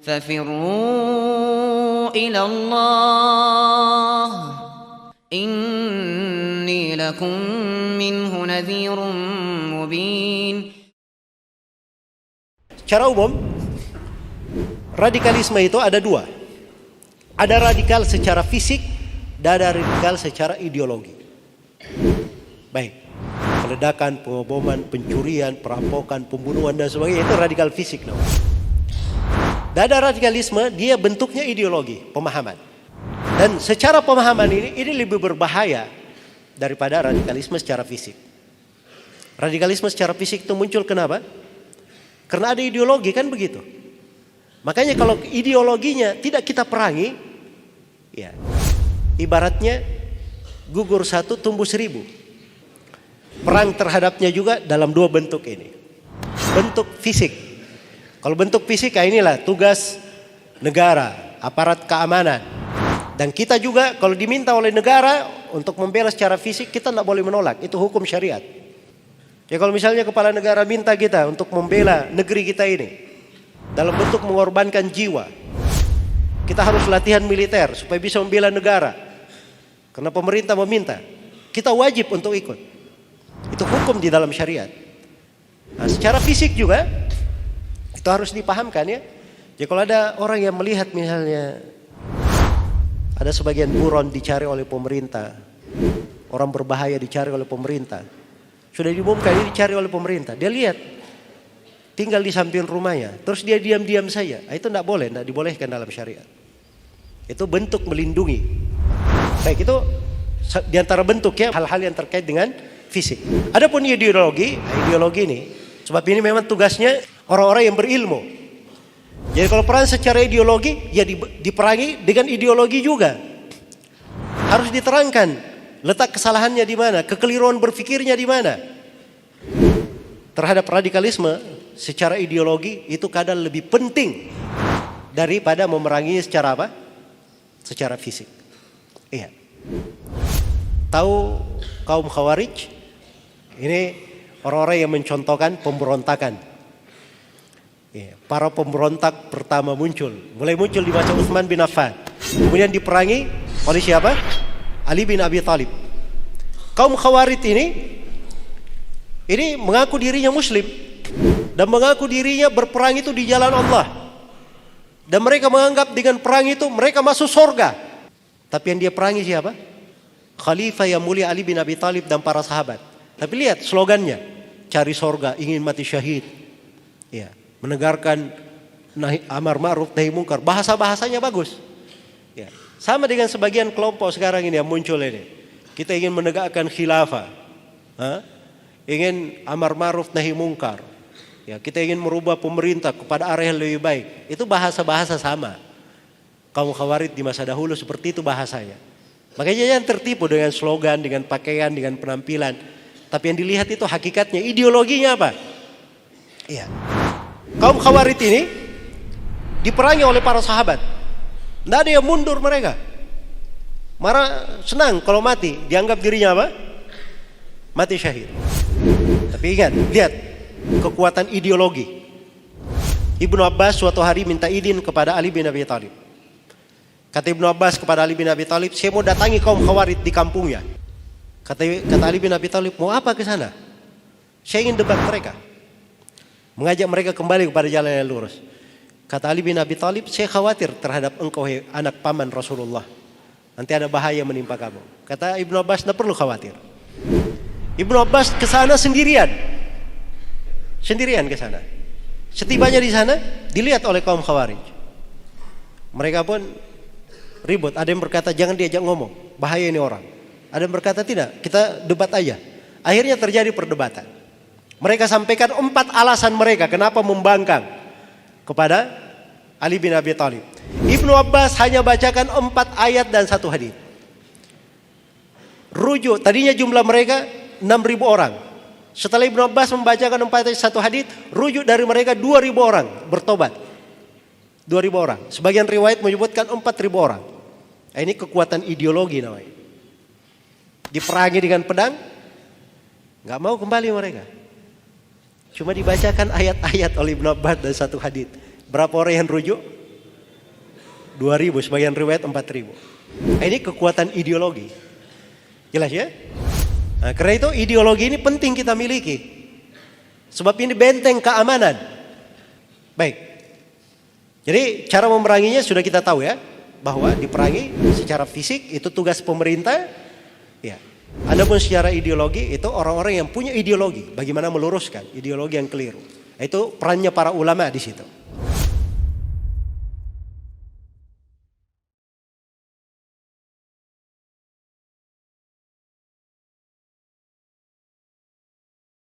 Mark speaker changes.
Speaker 1: ففروا إلى الله إني لكم منه نذير مبين.
Speaker 2: Secara umum, radikalisme itu ada dua. Ada radikal secara fisik dan ada radikal secara ideologi. Baik, peledakan, pengoboman, pencurian, perampokan, pembunuhan dan sebagainya itu radikal fisik namanya. Dan ada radikalisme, dia bentuknya ideologi, pemahaman. Dan secara pemahaman ini lebih berbahaya daripada radikalisme secara fisik. Radikalisme secara fisik itu muncul kenapa? Karena ada ideologi, kan begitu. Makanya kalau ideologinya tidak kita perangi, ya ibaratnya gugur satu tumbuh seribu. Perang terhadapnya juga dalam dua bentuk ini. Bentuk fisik. Kalau bentuk fisik, inilah tugas negara, aparat keamanan. Dan kita juga kalau diminta oleh negara untuk membela secara fisik, kita tidak boleh menolak. Itu hukum syariat. Ya kalau misalnya kepala negara minta kita untuk membela negeri kita ini dalam bentuk mengorbankan jiwa, kita harus latihan militer supaya bisa membela negara. Karena pemerintah meminta, kita wajib untuk ikut. Itu hukum di dalam syariat. Nah, secara fisik juga itu harus dipahamkan ya. Jadi kalau ada orang yang melihat misalnya ada sebagian buron dicari oleh pemerintah, orang berbahaya dicari oleh pemerintah, sudah diumumkan ini dicari oleh pemerintah, dia lihat tinggal di samping rumahnya, terus dia diam-diam saja, itu tidak boleh, tidak dibolehkan dalam syariat. Itu bentuk melindungi. Baik, itu diantara bentuk ya hal-hal yang terkait dengan fisik. Adapun ideologi ini, sebab ini memang tugasnya orang-orang yang berilmu. Jadi kalau perang secara ideologi, ya diperangi dengan ideologi juga. Harus diterangkan letak kesalahannya di mana, kekeliruan berpikirnya di mana. Terhadap radikalisme secara ideologi itu kadang lebih penting daripada memerangi secara apa? Secara fisik. Iya. Tahu kaum Khawarij? Ini orang-orang yang mencontohkan pemberontakan. Ya, para pemberontak pertama mulai muncul di masa Utsman bin Affan. Kemudian diperangi oleh siapa? Ali bin Abi Thalib. Kaum Khawarij ini mengaku dirinya muslim dan mengaku dirinya berperang itu di jalan Allah. Dan mereka menganggap dengan perang itu mereka masuk surga. Tapi yang dia perangi siapa? Khalifah yang mulia Ali bin Abi Thalib dan para sahabat. Tapi lihat slogannya, cari surga, ingin mati syahid. Ya, menegakkan amar ma'ruf nahi munkar. Bahasa-bahasanya bagus. Ya, sama dengan sebagian kelompok sekarang ini yang muncul ini. Kita ingin menegakkan khilafah. Ingin amar ma'ruf nahi munkar. Ya, kita ingin merubah pemerintah kepada arah yang lebih baik. Itu bahasa-bahasa sama. Kaum Khawarij di masa dahulu seperti itu bahasanya. Makanya jangan tertipu dengan slogan, dengan pakaian, dengan penampilan. Tapi yang dilihat itu hakikatnya, ideologinya apa? Iya. Kaum Khawarij ini diperangi oleh para sahabat. Tidak ada yang mundur mereka. Marah senang kalau mati, dianggap dirinya apa? Mati syahid. Tapi ingat, lihat kekuatan ideologi. Ibnu Abbas suatu hari minta izin kepada Ali bin Abi Thalib. Kata Ibnu Abbas kepada Ali bin Abi Thalib, saya mau datangi kaum Khawarij di kampungnya. Kata Ali bin Abi Thalib, mau apa ke sana? Saya ingin debat mereka. Mengajak mereka kembali kepada jalan yang lurus. Kata Ali bin Abi Thalib, saya khawatir terhadap engkau anak paman Rasulullah. Nanti ada bahaya menimpa kamu. Kata Ibnu Abbas, tidak perlu khawatir. Ibnu Abbas ke sana sendirian. Sendirian ke sana. Setibanya di sana, dilihat oleh kaum Khawarij. Mereka pun ribut. Ada yang berkata, jangan diajak ngomong, bahaya ini orang. Ada yang berkata, tidak, kita debat aja. Akhirnya terjadi perdebatan. Mereka sampaikan 4 alasan mereka kenapa membangkang kepada Ali bin Abi Thalib. Ibnu Abbas hanya bacakan 4 ayat dan 1 hadis. Rujuk, tadinya jumlah mereka 6.000 orang. Setelah Ibnu Abbas membacakan 4 ayat 1 hadis, rujuk dari mereka 2.000 orang bertobat. 2.000 orang. Sebagian riwayat menyebutkan 4.000 orang. Nah, ini kekuatan ideologi namanya. Diperangi dengan pedang, nggak mau kembali mereka. Cuma dibacakan ayat-ayat oleh Ibnu Abbas dan 1 hadis. Berapa orang yang rujuk? 2.000, sebagian riwayat 4.000. Ini kekuatan ideologi. Jelas ya? Nah, karena itu ideologi ini penting kita miliki. Sebab ini benteng keamanan. Baik. Jadi cara memeranginya sudah kita tahu ya. Bahwa diperangi secara fisik itu tugas pemerintah. Ya. Adapun secara ideologi itu orang-orang yang punya ideologi. Bagaimana meluruskan ideologi yang keliru. Itu perannya para ulama di situ.